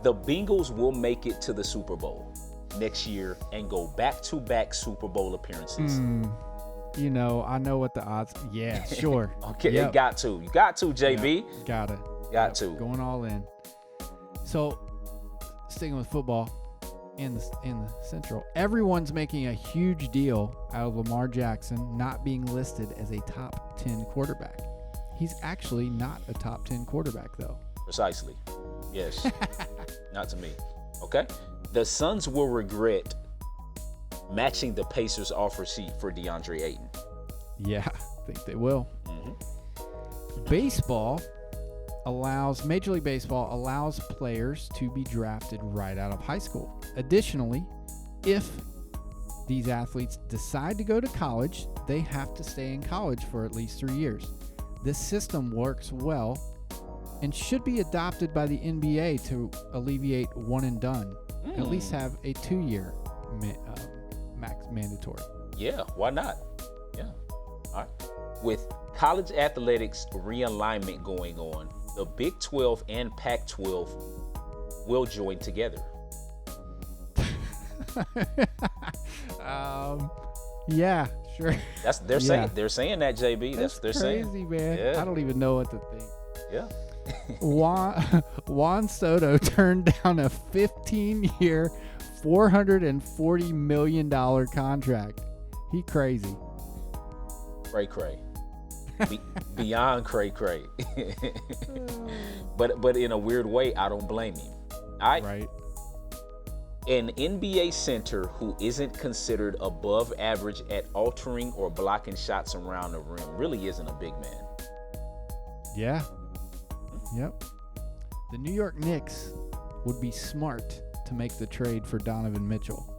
The Bengals will make it to the Super Bowl next year and go back-to-back Super Bowl appearances. You know, I know what the odds. Yeah, sure. Okay, Yep. You got to, JB. Yep. Got it. Got to. Going all in. So, sticking with football in the Central, everyone's making a huge deal out of Lamar Jackson not being listed as a top 10 quarterback. He's actually not a top 10 quarterback, though. Precisely. Yes. Not to me. Okay. The Suns will regret matching the Pacers' offer sheet for DeAndre Ayton. Yeah, I think they will. Major League Baseball allows players to be drafted right out of high school. Additionally, if these athletes decide to go to college, they have to stay in college for at least 3 years. This system works well and should be adopted by the NBA to alleviate one and done. At least have a 2-year max mandatory. Yeah, why not? Yeah. All right. With college athletics realignment going on, the Big 12 and Pac-12 will join together. Yeah, sure. They're saying that, JB. That's they're crazy, saying. Man. Yeah. I don't even know what to think. Yeah. Juan Soto turned down a 15-year, $440 million contract. He crazy. Cray. Beyond cray. But in a weird way, I don't blame him. All right. Right. An NBA center who isn't considered above average at altering or blocking shots around the rim really isn't a big man. Yeah. Yep. The New York Knicks would be smart to make the trade for Donovan Mitchell.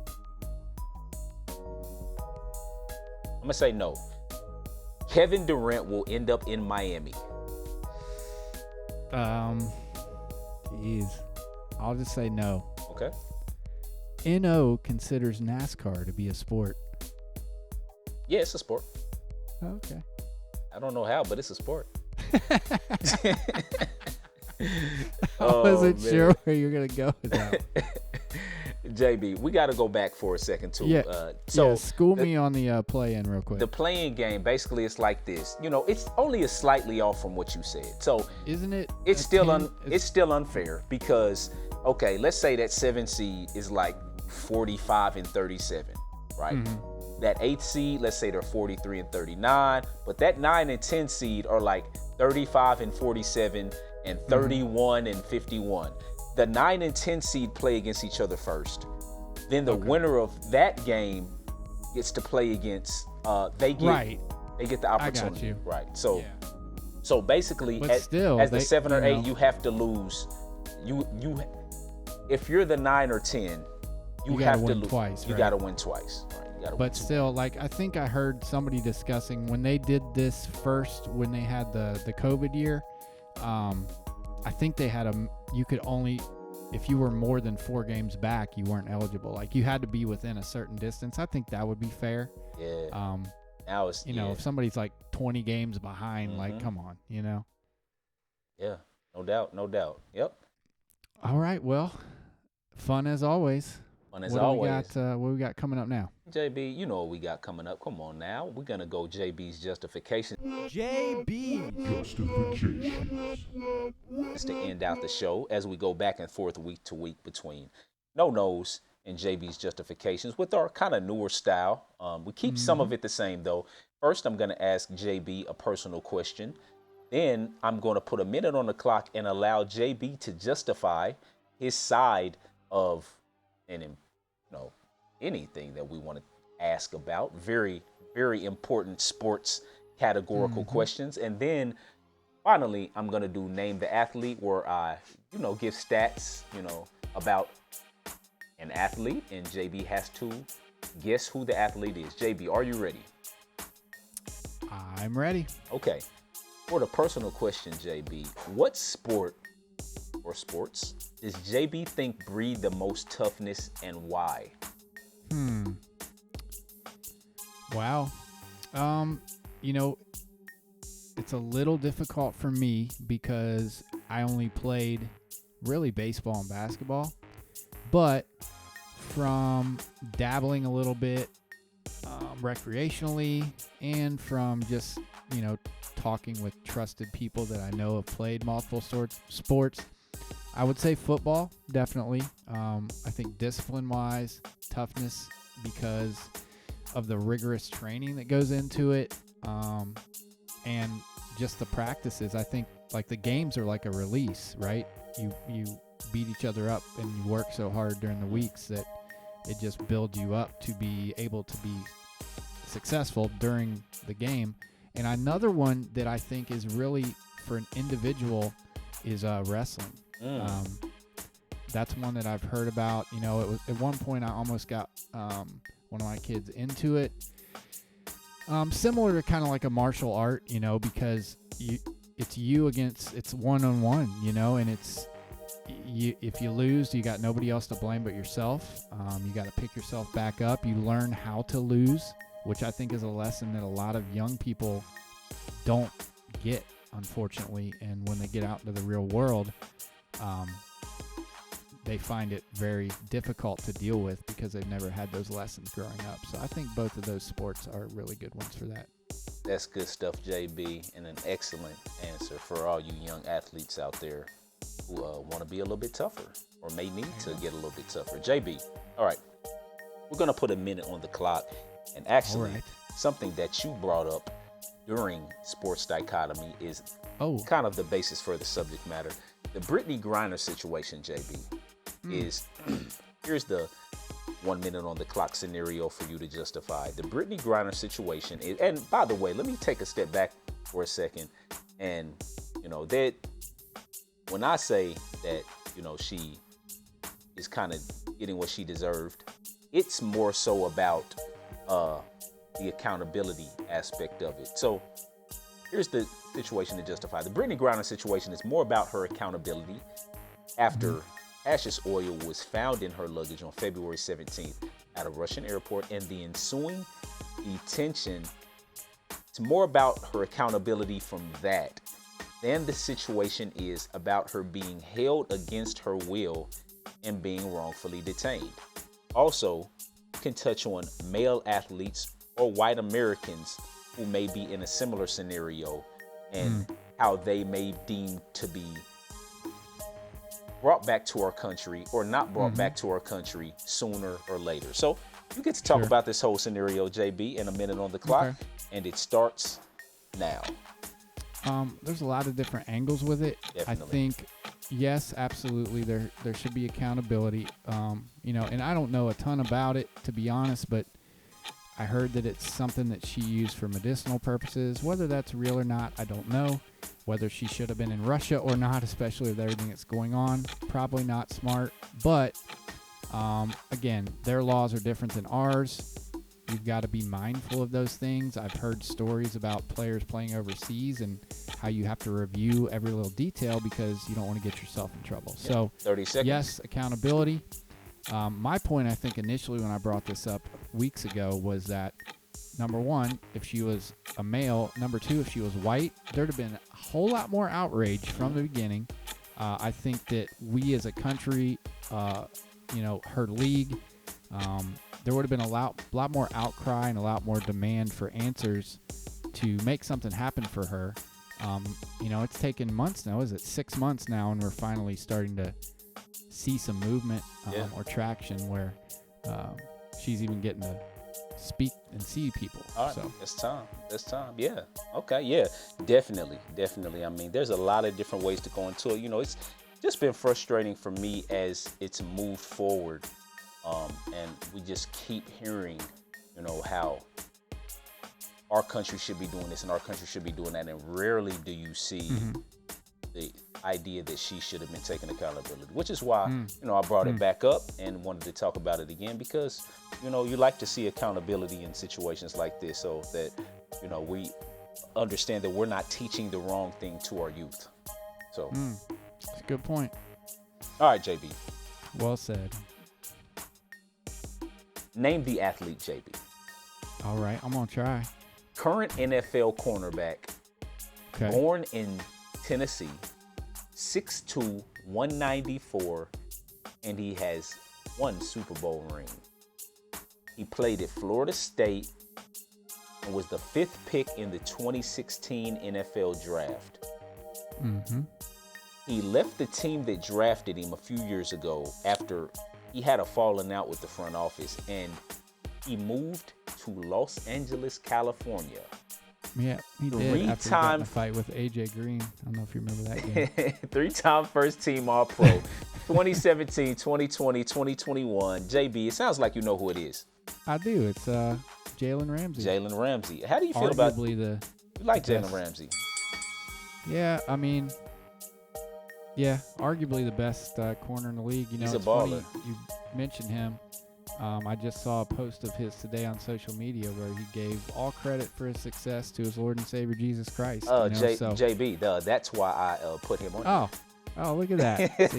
I'm going to say no. Kevin Durant will end up in Miami. Jeez. I'll just say no. Okay. NO considers NASCAR to be a sport. Yeah, it's a sport. Okay. I don't know how, but it's a sport. I wasn't sure where you're going to go with that. JB, we got to go back for a second, too. Yeah. School me on the play-in real quick. The play-in game, basically, it's like this. You know, it's only slightly off from what you said. So, isn't it? It's still unfair because, okay, let's say that 7 seed is like 45 and 37, right? Mm-hmm. That 8th seed, let's say they're 43 and 39, but that 9 and 10 seed are like 35 and 47 and 31 and 51. The 9 and 10 seed play against each other first. Then the winner of that game gets to play against. They get the opportunity. I got you. Right. So basically, as the 7 or 8, you have to lose. You if you're the 9 or 10, you have to lose twice. You got to win twice. Right. But still, like I think I heard somebody discussing when they did this first, when they had the COVID year. I think they had you could only, if you were more than 4 games back, you weren't eligible. Like you had to be within a certain distance. I think that would be fair. Yeah. Now it's, if somebody's like 20 games behind, like, come on, Yeah. No doubt. Yep. All right. Well, fun as always. What we got coming up now? JB, you know what we got coming up. Come on now. We're going to go JB's Justification. JB's Justification. It's to end out the show as we go back and forth week to week between No-Nos and JB's Justifications with our kind of newer style. We keep some of it the same, though. First, I'm going to ask JB a personal question. Then I'm going to put a minute on the clock and allow JB to justify his side of anything that we want to ask about. Very, very important sports categorical questions. And then finally, I'm going to do Name the Athlete, where I, give stats, about an athlete, and JB has to guess who the athlete is. JB, are you ready? I'm ready. Okay. For the personal question, JB, what sport or sports does JB think breed the most toughness and why? Wow. You know, it's a little difficult for me because I only played really baseball and basketball, but from dabbling a little bit recreationally and from just, talking with trusted people that I know have played multiple sports, I would say football, definitely. I think discipline-wise, toughness, because of the rigorous training that goes into it, and just the practices. I think like the games are like a release, right? You beat each other up and you work so hard during the weeks that it just builds you up to be able to be successful during the game. And another one that I think is really for an individual is wrestling. That's one that I've heard about. It was at one point I almost got one of my kids into it. Similar to kind of like a martial art, because it's one-on-one, and if you lose, you got nobody else to blame but yourself. You got to pick yourself back up. You learn how to lose, which I think is a lesson that a lot of young people don't get, unfortunately. And when they get out into the real world, they find it very difficult to deal with because they've never had those lessons growing up. So I think both of those sports are really good ones for that. That's good stuff, JB, and an excellent answer for all you young athletes out there who want to be a little bit tougher or may need to get a little bit tougher. JB, all right, we're going to put a minute on the clock. And actually, something that you brought up during Sports Dichotomy is kind of the basis for the subject matter. The Brittany Griner situation, JB, is here's the 1 minute on the clock scenario for you to justify. The Brittany Griner situation is, and by the way, let me take a step back for a second. And, that when I say that, she is kind of getting what she deserved, it's more so about the accountability aspect of it. So here's the situation to justify. The Brittany Griner situation is more about her accountability after Ashes oil was found in her luggage on February 17th at a Russian airport, and the ensuing detention. It's more about her accountability from that than the situation is about her being held against her will and being wrongfully detained. Also, you can touch on male athletes or white Americans who may be in a similar scenario and how they may deem to be brought back to our country or not brought back to our country sooner or later. So you get to talk about this whole scenario, JB, in a minute on the clock, and it starts now. There's a lot of different angles with it. Definitely. I think, yes, absolutely, there should be accountability. And I don't know a ton about it, to be honest, but I heard that it's something that she used for medicinal purposes. Whether that's real or not, I don't know. Whether she should have been in Russia or not, especially with everything that's going on, probably not smart. But again, their laws are different than ours. You've got to be mindful of those things. I've heard stories about players playing overseas and how you have to review every little detail because you don't want to get yourself in trouble. Yeah, so 30 seconds. Yes, accountability. My point, I think, initially when I brought this up weeks ago was that, number one, if she was a male, number two, if she was white, there'd have been a whole lot more outrage from the beginning. I think that we as a country, her league, there would have been a lot more outcry and a lot more demand for answers to make something happen for her. It's taken months now. Is it 6 months now? And we're finally starting to see some movement or traction where she's even getting to speak and see people. All right, so it's time. Yeah. Okay. Yeah. Definitely. I mean, there's a lot of different ways to go into it. It's just been frustrating for me as it's moved forward, and we just keep hearing, how our country should be doing this and our country should be doing that, and rarely do you see the idea that she should have been taking accountability, which is why, I brought it back up and wanted to talk about it again because, you like to see accountability in situations like this so that, we understand that we're not teaching the wrong thing to our youth. So, that's a good point. All right, JB. Well said. Name the athlete, JB. All right, I'm gonna try. Current NFL cornerback. Okay. Born in Tennessee, 6'2", 194, and he has 1 Super Bowl ring. He played at Florida State and was the 5th pick in the 2016 NFL Draft. Mm-hmm. He left the team that drafted him a few years ago after he had a falling out with the front office, and he moved to Los Angeles, California. Yeah, he did after he got in a fight with AJ Green. I don't know if you remember that game. 3-time first-team All-Pro, 2017, 2020, 2021. JB, it sounds like you know who it is. I do. It's Jalen Ramsey. Jalen Ramsey. How do you feel about? You like Jalen Ramsey? Yeah, I mean, arguably the best corner in the league. You know, he's a baller. Funny you mentioned him. I just saw a post of his today on social media where he gave all credit for his success to his Lord and Savior Jesus Christ. JB, that's why I put him on. Oh, look at that. See?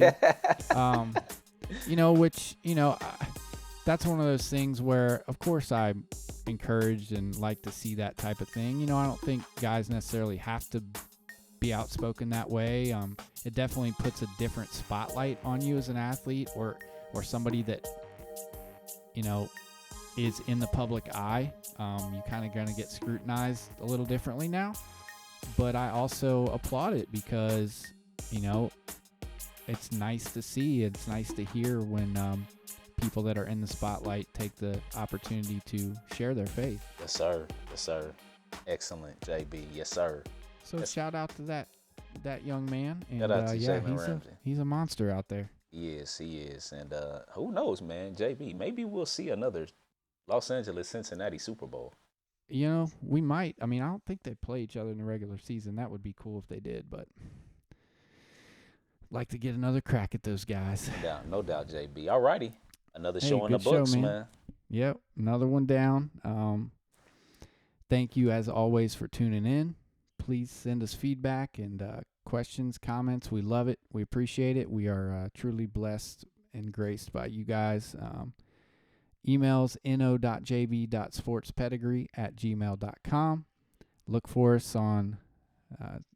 That's one of those things where, of course, I'm encouraged and like to see that type of thing. You know, I don't think guys necessarily have to be outspoken that way. It definitely puts a different spotlight on you as an athlete or somebody that, you know, is in the public eye. You kind of going to get scrutinized a little differently now. But I also applaud it because, you know, it's nice to see. It's nice to hear when people that are in the spotlight take the opportunity to share their faith. Yes, sir. Yes, sir. Excellent, JB. Yes, sir. So shout out to that young man. And shout out to Jalen Ramsey. He's a monster out there. He is. And who knows, man, JB, maybe we'll see another Los Angeles Cincinnati Super Bowl. You know, we might. I mean, I don't think they play each other in the regular season. That would be cool if they did, but like to get another crack at those guys. No doubt, JB. All righty. Another show in the books, man. Yep, another one down. Thank you, as always, for tuning in. Please send us feedback and questions, comments. We love it. We appreciate it. We are truly blessed and graced by you guys. Emails no.jb.sportspedigree@gmail.com. Look for us on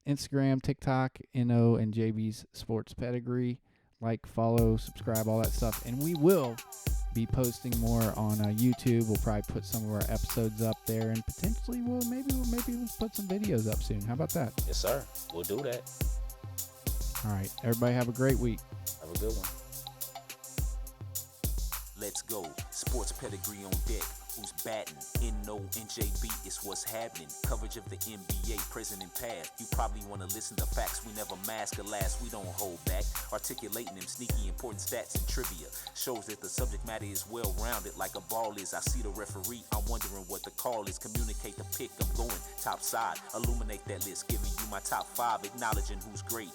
Instagram, TikTok, No and JB's Sports Pedigree. Like, follow, subscribe, all that stuff. And we will be posting more on YouTube. We'll probably put some of our episodes up there, and potentially we'll put some videos up soon. How about that? Yes, sir. We'll do that. All right. Everybody have a great week. Have a good one. Let's go. Sports Pedigree on deck. Who's batting? No and JB is what's happening. Coverage of the NBA, present and past. You probably want to listen to facts. We never mask or last. We don't hold back. Articulating them sneaky important stats and trivia. Shows that the subject matter is well rounded like a ball is. I see the referee. I'm wondering what the call is. Communicate the pick. I'm going top side. Illuminate that list. Giving you my top 5. Acknowledging who's great.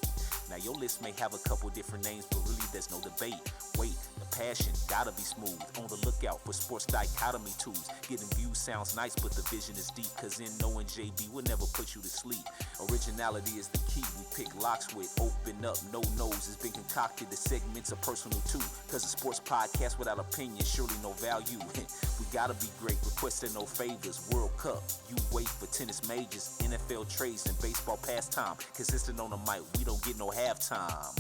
Now your list may have a couple different names, but really there's no debate. Wait, the passion gotta be smooth. On the lookout for sports dichotomy tools. Getting views sounds nice, but the vision is deep. Cause in knowing JB will never put you to sleep. Originality is the key. We pick locks with open up, no nose. It's been concocted. The segments are personal too. Cause a sports podcast without opinion, surely no value. We gotta be great, requesting no favors. World Cup, you wait for tennis majors, NFL trades, and baseball pastime. Consistent on the mic, we don't get no halftime.